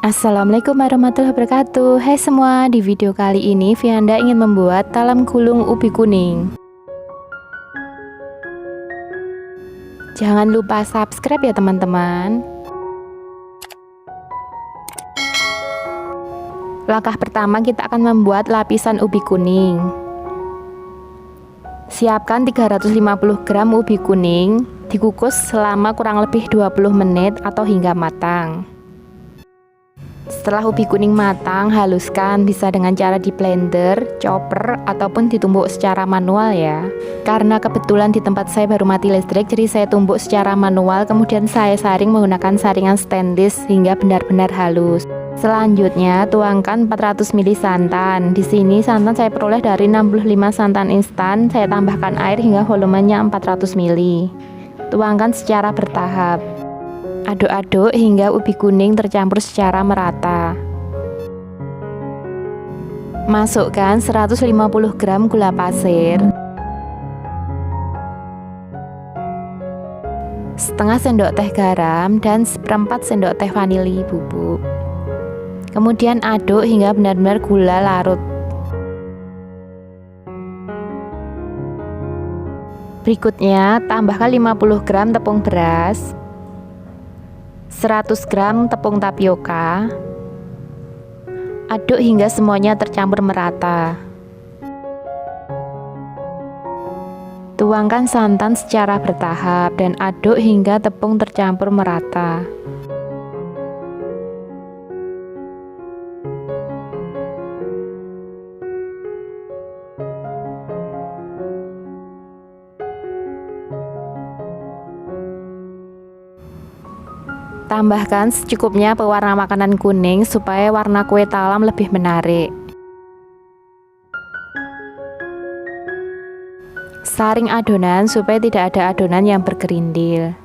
Assalamualaikum warahmatullahi wabarakatuh. Hai semua, di video kali ini Vianda ingin membuat talam gulung ubi kuning. Jangan lupa subscribe ya teman-teman. Langkah pertama kita akan membuat lapisan ubi kuning. Siapkan 350 gram ubi kuning, dikukus selama kurang lebih 20 menit atau hingga matang. Setelah ubi kuning matang, haluskan bisa dengan cara di blender, chopper, ataupun ditumbuk secara manual ya. Karena kebetulan di tempat saya baru mati listrik, jadi saya tumbuk secara manual, kemudian saya saring menggunakan saringan stainless hingga benar-benar halus. Selanjutnya, tuangkan 400 ml santan. Di sini santan saya peroleh dari 65 santan instan, saya tambahkan air hingga volumenya 400 ml. Tuangkan secara bertahap. Aduk-aduk hingga ubi kuning tercampur secara merata. Masukkan 150 gram gula pasir, setengah sendok teh garam, dan seperempat sendok teh vanili bubuk. Kemudian aduk hingga benar-benar gula larut. Berikutnya, tambahkan 50 gram tepung beras, 100 gram tepung tapioka. Aduk hingga semuanya tercampur merata. Tuangkan santan secara bertahap dan aduk hingga tepung tercampur merata. Tambahkan secukupnya pewarna makanan kuning supaya warna kue talam lebih menarik. Saring adonan supaya tidak ada adonan yang bergerindil.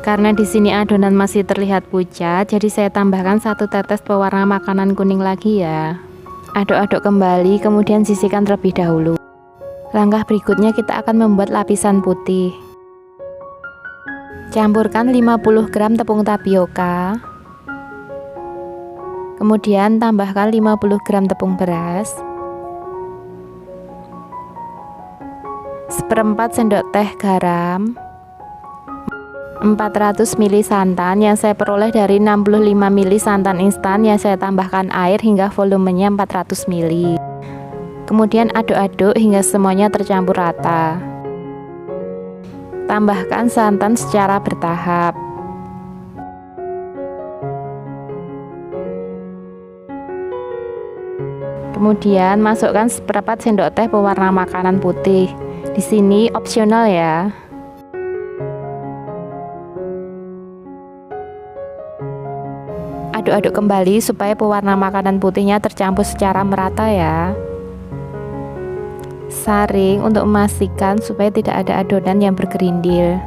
Karena di sini adonan masih terlihat pucat, jadi saya tambahkan 1 tetes pewarna makanan kuning lagi ya. Aduk-aduk kembali, kemudian sisihkan terlebih dahulu. Langkah berikutnya kita akan membuat lapisan putih. Campurkan 50 gram tepung tapioka. Kemudian tambahkan 50 gram tepung beras, seperempat sendok teh garam, 400 ml santan yang saya peroleh dari 65 ml santan instan yang saya tambahkan air hingga volumenya 400 ml. Kemudian aduk-aduk hingga semuanya tercampur rata. Tambahkan santan secara bertahap. Kemudian masukkan seperempat sendok teh pewarna makanan putih. Di sini opsional ya. Aduk-aduk kembali supaya pewarna makanan putihnya tercampur secara merata ya. Saring untuk memastikan supaya tidak ada adonan yang bergerindil.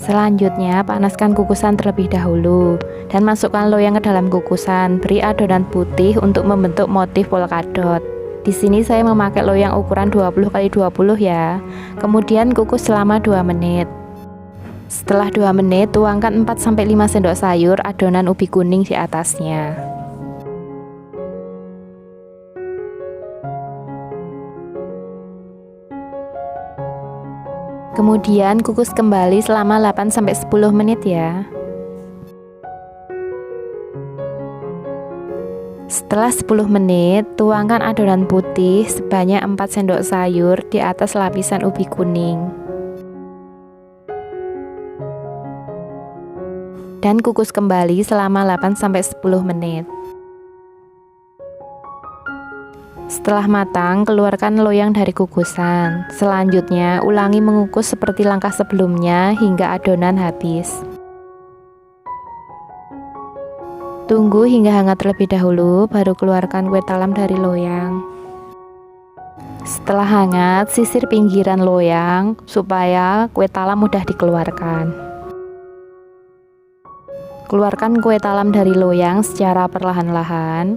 Selanjutnya, panaskan kukusan terlebih dahulu dan masukkan loyang ke dalam kukusan. Beri adonan putih untuk membentuk motif polkadot. Di sini saya memakai loyang ukuran 20 x 20 ya. Kemudian kukus selama 2 menit. Setelah 2 menit, tuangkan 4-5 sendok sayur adonan ubi kuning di atasnya. Kemudian kukus kembali selama 8-10 menit ya. Setelah 10 menit, tuangkan adonan putih sebanyak 4 sendok sayur di atas lapisan ubi kuning. Dan kukus kembali selama 8-10 menit. Setelah matang, keluarkan loyang dari kukusan. Selanjutnya, ulangi mengukus seperti langkah sebelumnya hingga adonan habis. Tunggu hingga hangat terlebih dahulu, baru keluarkan kue talam dari loyang. Setelah hangat, sisir pinggiran loyang supaya kue talam mudah dikeluarkan. Keluarkan kue talam dari loyang secara perlahan-lahan.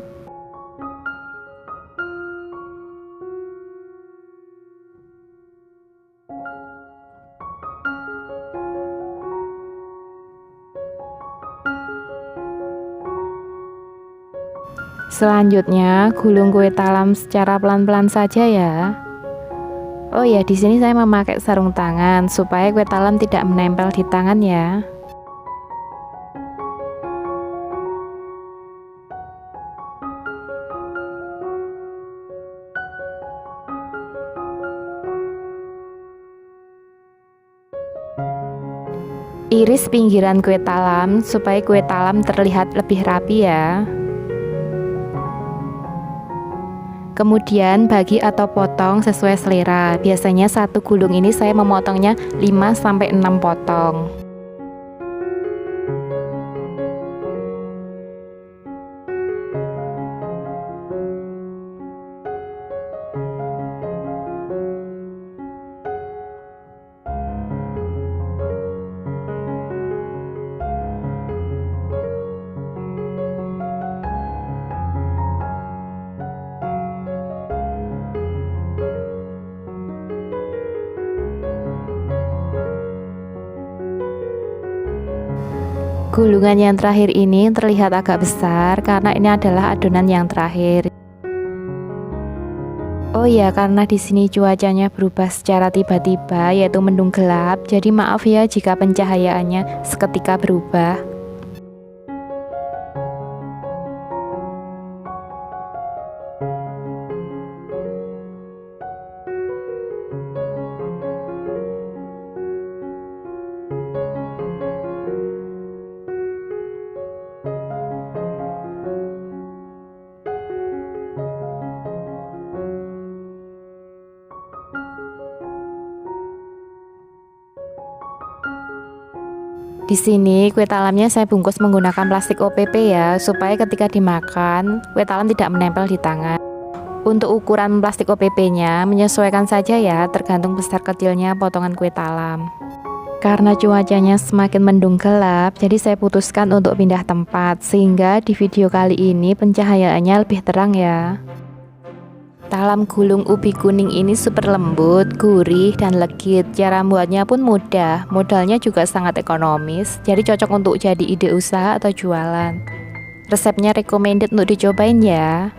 Selanjutnya, gulung kue talam secara pelan-pelan saja ya. Oh ya, di sini saya memakai sarung tangan supaya kue talam tidak menempel di tangan ya. Iris pinggiran kue talam supaya kue talam terlihat lebih rapi ya. Kemudian bagi atau potong sesuai selera. Biasanya satu gulung ini saya memotongnya 5-6 potong. Gulungan yang terakhir ini terlihat agak besar karena ini adalah adonan yang terakhir. Oh ya, karena di sini cuacanya berubah secara tiba-tiba yaitu mendung gelap, jadi maaf ya jika pencahayaannya seketika berubah. Di sini kue talamnya saya bungkus menggunakan plastik OPP ya, supaya ketika dimakan kue talam tidak menempel di tangan. Untuk ukuran plastik OPP-nya menyesuaikan saja ya, tergantung besar kecilnya potongan kue talam. Karena cuacanya semakin mendung gelap, jadi saya putuskan untuk pindah tempat, sehingga di video kali ini pencahayaannya lebih terang ya. Talam gulung ubi kuning ini super lembut, gurih, dan legit. Cara membuatnya pun mudah, modalnya juga sangat ekonomis, jadi cocok untuk jadi ide usaha atau jualan. Resepnya recommended untuk dicobain ya.